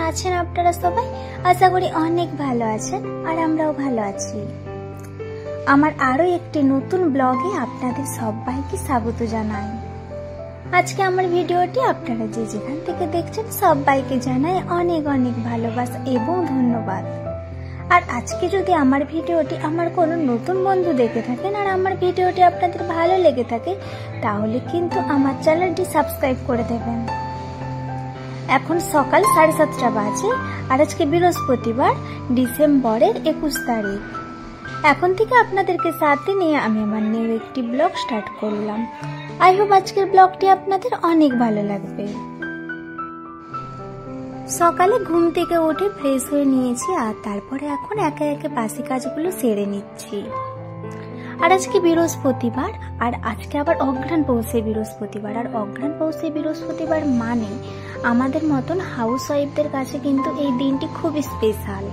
আছেন আপনারা সবাই? আশা করি অনেক ভালো আছেন আর আমরাও ভালো আছি। আমার আরো একটি নতুন ব্লগে আপনাদের সবাইকে স্বাগত জানাই। আজকে আমার ভিডিওটি আপনারা যে যেখান থেকে দেখছেন সবাইকে জানাই অনেক অনেক ভালোবাসা এবং ধন্যবাদ। আর আজকে যদি আমার ভিডিওটি আমার কোনো নতুন বন্ধু দেখে থাকেন আর আমার ভিডিওটি আপনাদের ভালো লেগে থাকে তাহলে কিন্তু আমার চ্যানেলটি সাবস্ক্রাইব করে দেবেন। এখন সকাল 7:30 বাজে আর আজকে বৃহস্পতিবার ডিসেম্বরের 21 তারিখ। এখন থেকে আপনাদেরকে সাথে নিয়ে আমি আমার নিউ একটি ব্লগ স্টার্ট করলাম। আই হোপ আজকের ব্লগটি আপনাদের অনেক ভালো লাগবে। সকালে ঘুম থেকে উঠে ফ্রেশ হয়ে নিয়েছি আর তারপরে এখন একে একে বাসি কাজগুলো সেরে নিচ্ছি। আর আজকে বৃহস্পতিবার আর আজকে আবার অঘ্রাণ পৌষে বৃহস্পতিবার। আর অঘ্রাণ পৌষে বৃহস্পতিবার মানে আমাদের মতন হাউস ওয়াইফদের কাছে কিন্তু এই দিনটি খুব স্পেশাল।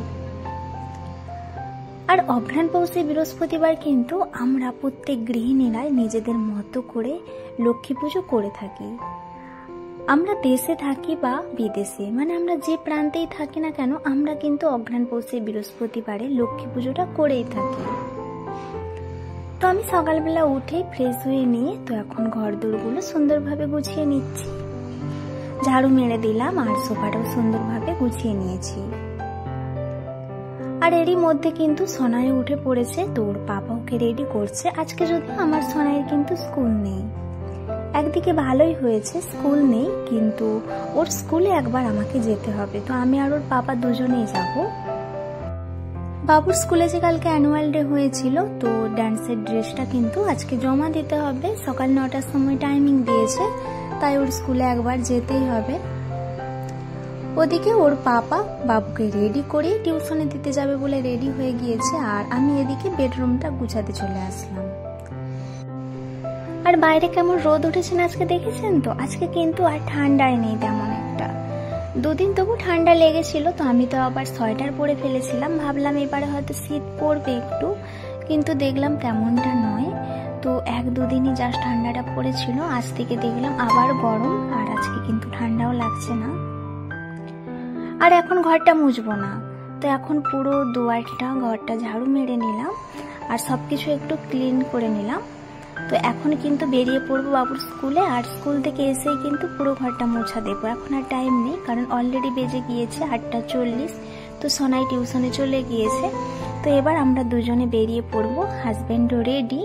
আর অঘ্রাণ পৌষে বৃহস্পতিবার কিন্তু আমরা প্রত্যেক গৃহিণীরাই নিজেদের মতো করে লক্ষ্মী পুজো করে থাকি। আমরা দেশে থাকি বা বিদেশে, মানে আমরা যে প্রান্তেই থাকি না কেন আমরা কিন্তু অঘ্রাণ পৌষে বৃহস্পতিবারে লক্ষ্মী পুজোটা করেই থাকি। তো আমি সকালবেলা উঠে ফ্রেশ হয়ে নিয়ে তো এখন ঘর দোরগুলো সুন্দরভাবে গুছিয়ে নিচ্ছি। ঝাড়ু মেরে দিলাম আর সোফাটাও সুন্দরভাবে গুছিয়ে নিয়েছি। আর এরই মধ্যে কিন্তু সোনাই উঠে পড়েছে, তো ওর পাপা ওকে রেডি করছে। আজকে যদি আমার সোনাইয়ের কিন্তু স্কুল নেই, একদিকে ভালোই হয়েছে স্কুল নেই, কিন্তু ওর স্কুলে একবার আমাকে যেতে হবে। তো আমি আর ওর পাপা দুজনেই যাব। বাবুর স্কুলে যে কালকে অ্যানুয়াল ডে হয়েছিল তো ড্যান্সের ড্রেসটা কিন্তু আজকে জমা দিতে হবে। সকাল 9টার সময় টাইমিং দিয়েছে, তাই ওর স্কুলে একবার যেতেই হবে। ওদিকে ওর পাপা বাবুকে রেডি করে টিউশনে দিতে যাবে বলে রেডি হয়ে গিয়েছে আর আমি এদিকে বেডরুমটা গুছাতে চলে আসলাম। আর বাইরে কেমন রোদ উঠেছে না আজকে দেখেছেন তো? আজকে কিন্তু আর ঠান্ডায় নেই তেমন একটা। দুদিন তবু ঠান্ডা লেগেছিল, তো আমি তো আবার সোয়েটার পরে ফেলেছিলাম, ভাবলাম এবারে হয়তো শীত পড়বে একটু, কিন্তু দেখলাম তেমনটা নয়। তো 1-2 দিনই জাস্ট ঠান্ডাটা পড়েছিল, আজ থেকে দেখলাম আবার গরম আর আজকে কিন্তু ঠান্ডাও লাগছে না। আর এখন ঘরটা মুছবো না, তো এখন পুরো দুয়ারটা ঘরটা ঝাড়ু মেরে নিলাম আর সবকিছু একটু ক্লিন করে নিলাম। তো এখন কিন্তু বেরিয়ে পড়বো বাবুর স্কুলে, আর স্কুল থেকে এসেই কিন্তু পুরো ঘরটা মোছা দেবো। এখন আর টাইম নেই, কারণ অলরেডি বেজে গিয়েছে 8:40। তো সোনাই টিউশনে চলে গিয়েছে। তো এবার আমরা দুজনে বেরিয়ে পড়বো, হাজবেন্ডও রেডি।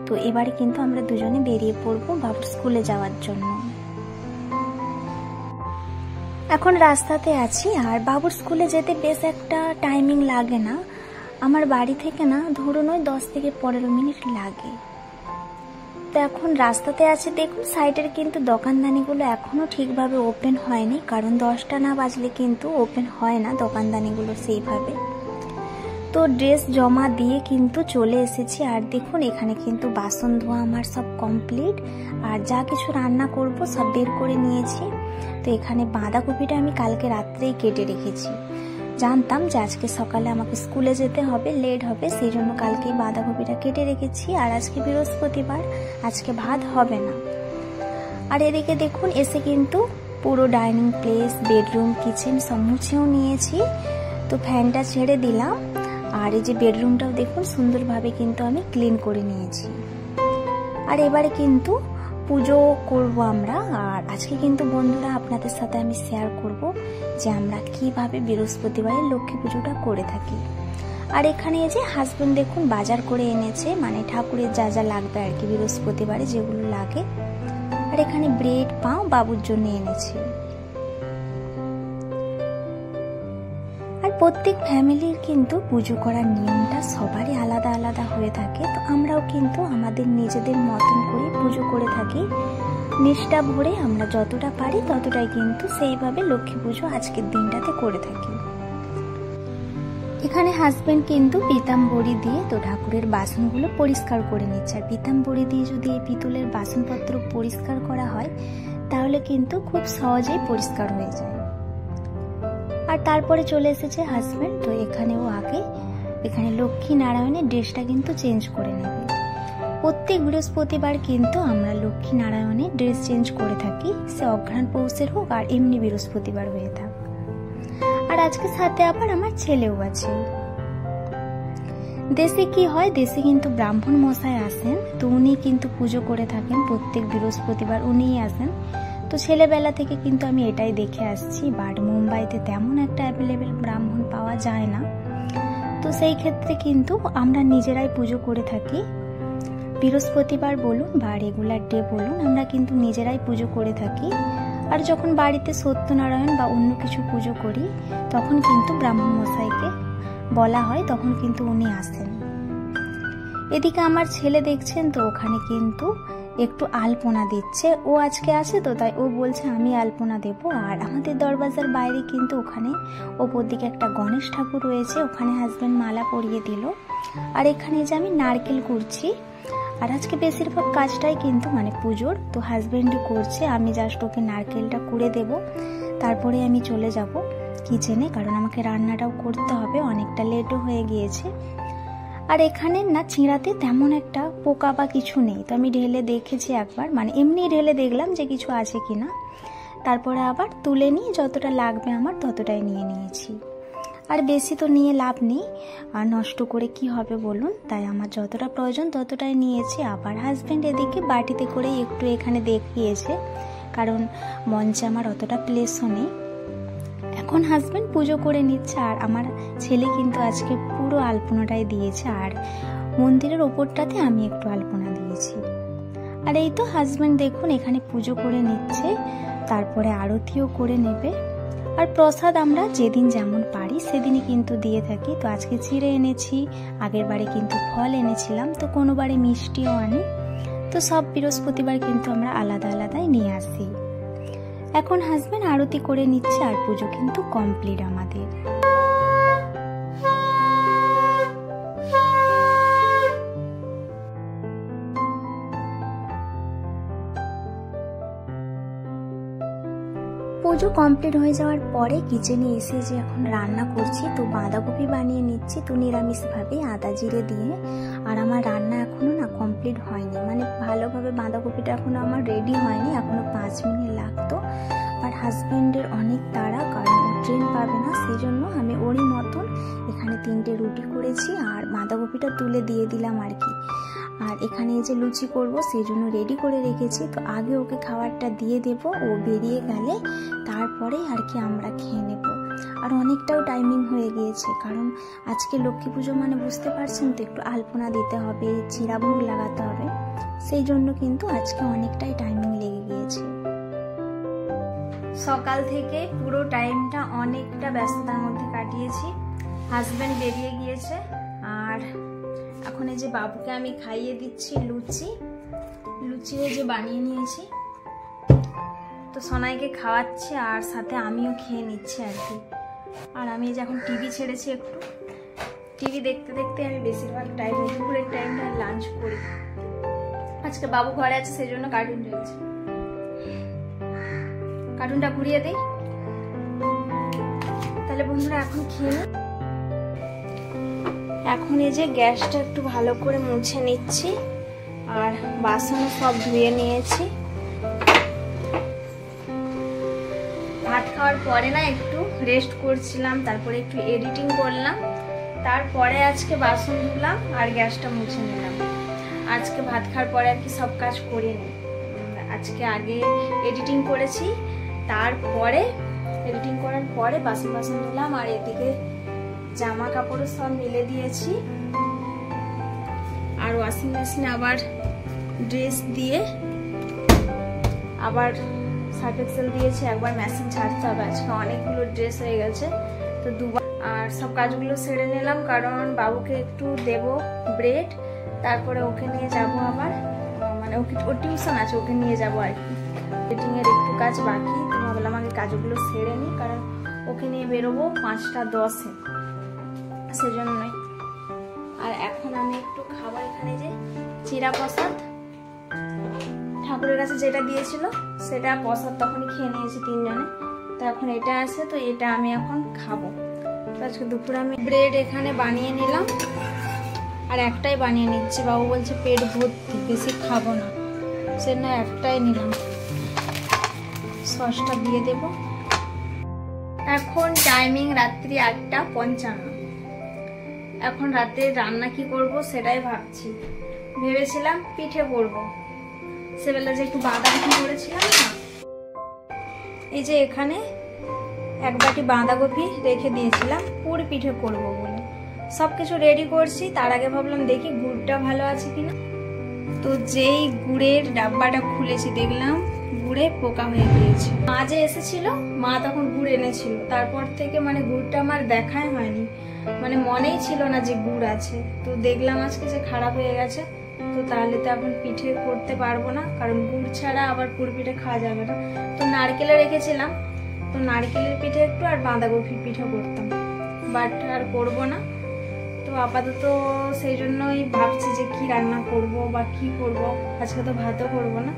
তো এবারে কিন্তু আমরা দুজনে বেরিয়ে পড়বো বাবুর স্কুলে যাওয়ার জন্য। এখন রাস্তাতে আছি আর বাবুর স্কুলে যেতে বেশ একটা টাইমিং লাগে না, আমার বাড়ি থেকে না ধরুন ওই 10 থেকে 15 মিনিট লাগে। তো এখন রাস্তাতে আছে, দেখুন সাইডের কিন্তু দোকানদানিগুলো এখনো ঠিকভাবে ওপেন হয়নি, কারণ 10টা না বাজলে কিন্তু ওপেন হয় না দোকানদানিগুলো সেইভাবে। তো ড্রেস জমা দিয়ে কিন্তু চলে এসেছি। আর দেখুন এখানে কিন্তু বাসন ধোয়া আমার সব কমপ্লিট, আর যা কিছু রান্না করব সব বের করে নিয়েছি। তো এখানে বাঁধাকপিটা আমি কালকে রাত্রেই কেটে রেখেছি, জানতাম যে আজকে সকালে আমাকে স্কুলে যেতে হবে, লেট হবে, সেই জন্য কালকেই বাঁধাকপিটা কেটে রেখেছি। আর আজকে বৃহস্পতিবার, আজকে ভাত হবে না। আর এদিকে দেখুন এসে কিন্তু পুরো ডাইনিং প্লেস, বেডরুম, কিচেন সব মুছেও নিয়েছি। তো ফ্যানটা ছেড়ে দিলাম আর এই যে বেডরুমটাও দেখুন সুন্দরভাবে কিন্তু আমি ক্লিন করে নিয়েছি। আর এবারে কিন্তু পুজো করব আমরা। আর আজকে কিন্তু বন্ধুরা আপনাদের সাথে আমি শেয়ার করব যে আমরা কিভাবে বৃহস্পতিবারে লক্ষ্মী পুজোটা করে থাকি। আর এখানে এই যে হাজবেন্ড দেখুন বাজার করে এনেছে, মানে ঠাকুরের যা যা লাগবে আর কি বৃহস্পতিবারে যেগুলো লাগে। আর এখানে ব্রেড পাও বাবুর জন্য এনেছে। আর প্রত্যেক ফ্যামিলির কিন্তু পুজো করার নিয়মটা সবারই আলাদা আলাদা হয়ে থাকে। তো আমরাও কিন্তু আমাদের নিজেদের মতন করে পুজো করে থাকি, নিষ্ঠা ভরে আমরা যতটা পারি ততটাই কিন্তু সেইভাবে লক্ষ্মী পুজো আজকের দিনটাতে করে থাকি। এখানে হাজবেন্ড কিন্তু পিতাম্বরী দিয়ে তো ঠাকুরের বাসনগুলো পরিষ্কার করে নিচ্ছে। আর পিতাম্বরী দিয়ে যদি এই পিতলের বাসনপত্র পরিষ্কার করা হয় তাহলে কিন্তু খুব সহজেই পরিষ্কার হয়ে যায়। আর তারপরে চলে এসেছে হাজবেন্ড, তো এখানেও আগে এখানে লক্ষ্মী নারায়ণের ড্রেসটা কিন্তু চেঞ্জ করে নেবে। প্রত্যেক বৃহস্পতিবার কিন্তু আমরা লক্ষ্মী নারায়ণের ড্রেস চেঞ্জ করে থাকি, সে অঘ্রাণ পৌষের হোক আর এমনি বৃহস্পতিবার হয়ে থাক। আজকে সাথে আবার আমার ছেলেও আছে। দেশে কি হয়, দেশে কিন্তু ব্রাহ্মণ মশাই আসেন, তো উনি কিন্তু পুজো করে থাকেন প্রত্যেক বৃহস্পতিবার, উনিই আসেন। তো ছেলেবেলা থেকে কিন্তু আমি এটাই দেখে আসছি, বাট মুম্বাইতে তেমন একটা অ্যাভেলেবেল ব্রাহ্মণ পাওয়া যায় না। তো সেই ক্ষেত্রে কিন্তু আমরা নিজেরাই পুজো করে থাকি। বৃহস্পতিবার বলুন বা রেগুলার ডে বলুন, আমরা কিন্তু নিজেরাই পুজো করে থাকি। আর যখন বাড়িতে সত্যনারায়ণ বা অন্য কিছু পুজো করি তখন কিন্তু ব্রাহ্মণ মশাইকে বলা হয়, তখন কিন্তু উনি আসেন। এদিকে আমার ছেলে দেখছেন তো ওখানে কিন্তু একটু আলপনা দিচ্ছে, ও আজকে আসে তো তাই ও বলছে আমি আলপনা দেব। আর আমাদের দরবাজার বাইরে কিন্তু ওখানে ওপর দিকে একটা গণেশ ঠাকুর রয়েছে, ওখানে হাজবেন্ড মালা পরিয়ে দিল। আর এখানে যে আমি নারকেল করছি, আর আজকে বেশিরভাগ কাজটাই কিন্তু মানে পুজোর তো হাজবেন্ডই করছে, আমি জাস্ট ওকে নারকেলটা কুড়ে দেব, তারপরে আমি চলে যাব কিচেনে, কারণ আমাকে রান্নাটাও করতে হবে, অনেকটা লেটও হয়ে গিয়েছে। আর এখানে না চিঁড়াতে তেমন একটা পোকা বা কিছু নেই, তো আমি ঢেলে দেখেছি একবার, মানে এমনি ঢেলে দেখলাম যে কিছু আছে কিনা, তারপরে আবার তুলে নিয়ে যতটা লাগবে আমার ততটাই নিয়ে নিয়েছি। আর বেশি তো নিয়ে লাভ নেই, আর নষ্ট করে কি হবে বলুন, তাই আমার যতটা প্রয়োজন ততটাই নিয়েছি। আবার হাজব্যান্ড এদিকে বাটিতে করে একটু এখানে দেখিয়েছে, কারণ মঞ্চে আমার অতটা প্লেসও নেই। এখন হাজব্যান্ড পুজো করে নিচ্ছে, আর আমার ছেলে কিন্তু আজকে পুরো আলপনাটাই দিয়েছে, আর মন্দিরের ওপরটাতে আমি একটু আলপনা দিয়েছি। আর এই তো হাজব্যান্ড দেখুন এখানে পুজো করে নিচ্ছে, তারপরে আরতিও করে নেবে। আর প্রসাদ আমরা যেদিন যেমন পারি সেদিনই কিন্তু দিয়ে থাকি। তো আজকে চিড়ে এনেছি, আগের বারে কিন্তু ফল এনেছিলাম, তো কোনো বারে মিষ্টিও আনি। তো সব বৃহস্পতিবার কিন্তু আমরা আলাদা আলাদাই নিয়ে আসি। এখন হাজবেন্ড আরতি করে নিচ্ছে, আর পুজো কিন্তু কমপ্লিট আমাদের। পুজো কমপ্লিট হয়ে যাওয়ার পরে কিচেনে এসে যে এখন রান্না করছি, তো বাঁধাকপি বানিয়ে নিচ্ছি, তো নিরামিষভাবে আদা জিরে দিয়ে। আর আমার রান্না এখনো না কমপ্লিট হয়নি, মানে ভালোভাবে বাঁধাকপিটা এখনো আমার রেডি হয়নি, এখনো 5 মিনিট লাগতো। বাট হাজব্যান্ডের অনেক তাড়া, কারণ ট্রেন পাবে না, সেই জন্য আমি ওরই মতন এখানে 3টে রুটি করেছি আর বাঁধাকপিটা তুলে দিয়ে দিলাম আর কি। আর এখানে যে লুচি করব সেই জন্য রেডি করে রেখেছি, তো আগে ওকে খাবারটা দিয়ে দেব, ও বেরিয়ে গেলে তারপরে আর কি আমরা খেয়ে নেব। আর অনেকটাও টাইমিং হয়ে গিয়েছে, কারণ আজকে লক্ষ্মী পুজো মানে বুঝতে পারছেন তো, একটু আলপনা দিতে হবে, চিড়া ভোগ লাগাতে হবে, সেই জন্য কিন্তু আজকে অনেকটাই টাইমিং লেগে গিয়েছে। সকাল থেকে পুরো টাইমটা অনেকটা ব্যস্ততার মধ্যে কাটিয়েছি। হাজব্যান্ড বেরিয়ে গিয়েছে, আর এখন এই যে বাবুকে আমি খাইয়ে দিচ্ছি লুচি যে বানিয়ে নিয়েছি, তো সোনাইকে খাওয়াচ্ছি আর সাথে আমিও খেয়ে নিচ্ছি আর কি। আর আমি যে এখন টিভি ছেড়েছি, একটু টিভি দেখতে দেখতে আমি বেশিরভাগ টাইম দুপুরের টাইমটা লাঞ্চ করি। আজকে বাবু ঘরে আছে সেই জন্য কার্টুন চলছে, কার্টুনটা ঘুরিয়ে দেই। তাহলে বন্ধুরা এখন খেয়ে নিই। এখন এই যে গ্যাসটা একটু ভালো করে মুছে নিচ্ছি, আর বাসনও সব ধুয়ে নিয়েছি। ভাত খাওয়ার পরে না একটু রেস্ট করছিলাম, তারপরে একটু এডিটিং করলাম, তারপরে আজকে বাসন ধুলাম আর গ্যাসটা মুছে নিলাম। আজকে ভাত খাওয়ার পরে আর কি সব কাজ করিনি, আজকে আগে এডিটিং করেছি, তারপরে এডিটিং করার পরে বাসন ধুলাম। আর এদিকে জামা কাপড়ও সব মিলে দিয়েছি, আর ওয়াশিং মেশিনে আবার ড্রেস দিয়ে আবার সার্ফ এক্সেল দিয়েছি, একবার মেশিন ছাড়তে হবে, আজকে অনেকগুলো ড্রেস হয়ে গেছে তো দুবার। আর সব কাজগুলো সেরে নিলাম, কারণ বাবুকে একটু দেব ব্রেড, তারপরে ওকে নিয়ে যাব আবার, মানে ওর টিউশন আছে, ওকে নিয়ে যাব আর কি। এডিটিং এর একটু কাজ বাকি, তো ভাবলাম আগে কাজগুলো সেরে নিই, কারণ ওকে নিয়ে বেরোবো 5টা 10-এ, সেজন্যই। আর এখন আমি একটু খাবার, এখানে যে চিড়া প্রসাদ ঠাকুরের কাছে যেটা দিয়েছিল সেটা প্রসাদ তখনই খেয়ে নিয়েছি 3 জনে, তো এখন এটা আছে, তো এটা আমি এখন খাবো। তো আজকে দুপুরে আমি ব্রেড এখানে বানিয়ে নিলাম, আর একটাই বানিয়ে নিচ্ছি, বাবু বলছে পেট ভর্তি বেশি খাবো না, সেজন্য একটাই নিলাম। সসটা দিয়ে দেব। এখন টাইমিং রাত্রি 8:55। এখন রাতে রান্না কি করব সেটাই ভাবছি। ভেবেছিলাম পিঠে করব, সেবেলা যে একটু বাঁধাকপি করেছিলাম না, এই যে এখানে এক বাটি বাঁধাকপি রেখে দিয়েছিলাম পুর পিঠে করব বলে। সবকিছু রেডি করছি, তার আগে ভাবলাম দেখি গুড়টা ভালো আছে কিনা। তো যেই গুড়ের ডাব্বাটা খুলেছি দেখলাম গুড়ে পোকা হয়ে গিয়েছে। মা যে এসেছিল, মা তখন গুড় এনেছিল, তারপর থেকে মানে গুড়টা আমার দেখাই হয়নি, মানে মনেই ছিল না যে গুড় আছে। তো দেখলাম আজকে যে খারাপ হয়ে গেছে। তো তাহলে তো এখন পিঠে করতে পারবো না, কারণ গুড় ছাড়া আবার পুর পিঠে খাওয়া যাবে না। তো নারকেলে রেখেছিলাম, তো নারকেলের পিঠে একটু আর বাঁধাকপির পিঠে করতাম, বাট আর করবো না। তো আপাতত সেই জন্যই ভাবছি যে কি রান্না করব বা কি করব। আজকে তো ভাতও করবো না।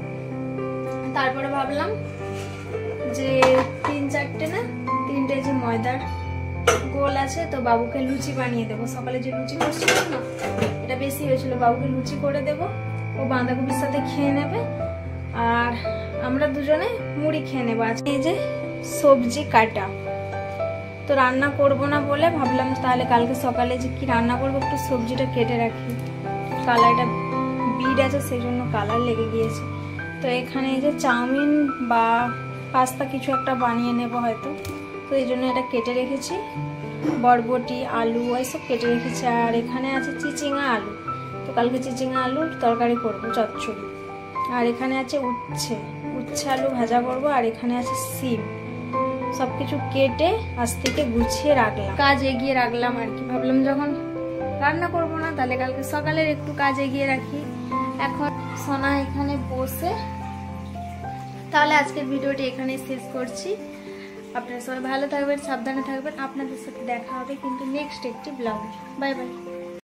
তারপরে ভাবলাম যে 3-4টে যে ময়দার গোল আছে, তো বাবুকে লুচি বানিয়ে দেবো। সকালে যে লুচি করছিলাম না, এটা বেশি হয়েছিল, বাবুকে লুচি করে দেবো, ও বাঁধাকপির সাথে খেয়ে নেবে, আর আমরা দুজনে মুড়ি খেয়ে নেবো। আজকে এই যে সবজি কাটা, তো রান্না করব না বলে ভাবলাম তাহলে কালকে সকালে যে কি রান্না করবো একটু সবজিটা কেটে রাখি। কালারটা বিট আছে সেই জন্য কালার লেগে গিয়েছে। তো এখানে এই যে চাউমিন বা পাস্তা কিছু একটা বানিয়ে নেব হয়তো, তো এই জন্য এটা কেটে রেখেছি। বরবটি, আলু এসব কেটে রেখেছি। আর এখানে আছে চিচিঙা আলু, তো কালকে চিচিঙা আলুর তরকারি করবো, চচ্চড়ি। আর এখানে আছে উচ্ছে আলু ভাজা করবো। আর এখানে আছে সিম। সবকিছু কেটে আজ থেকে গুছিয়ে রাখলাম, কাজ এগিয়ে রাখলাম আর কি। ভাবলাম যখন রান্না করবো না তাহলে কালকে সকালের একটু কাজ এগিয়ে রাখি। এখন সোনা এখানে বসে, তাহলে আজকের ভিডিওটি এখানে শেষ করছি। আপনারা সবাই ভালো থাকবেন, সাবধানে থাকবেন। আপনাদের সাথে দেখা হবে কিন্তু নেক্সট একটি ব্লগে। Bye bye.